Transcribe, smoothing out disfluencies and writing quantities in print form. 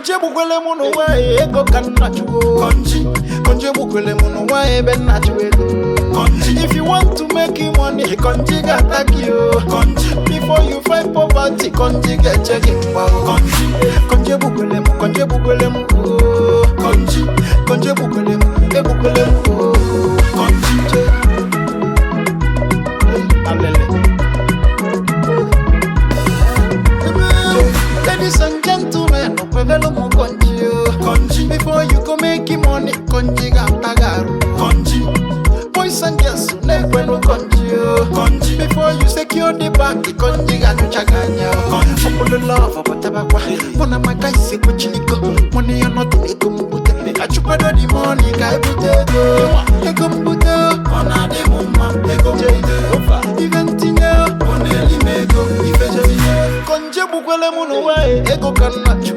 Konji bukwele munu wa ego kanna chuo. Konji bukwele munu wa ebe na chuo. If you want to make money, Konji ga attack you. Before you find poverty, Konji get checking power. Konji bukwele mu, Konji bukwele mu. Konji bukwele mu, e bukwele mu. Konji. Alele. Ladies and gentlemen, Konji. Before you go make money, Konji ga tagaru. Boys and girls, never no Konji. Before you secure the bank, Konji ga nuchaganya. Open the love of tabakwa. Mona makai se kuchiliko. Money are not ego mbute. Achupado di money ka ebute. Ego mbute. Ona de mumma. Ego mbute. Eventinga. Oneli mego. Konji bukwele munu wae. Ego kanna chu.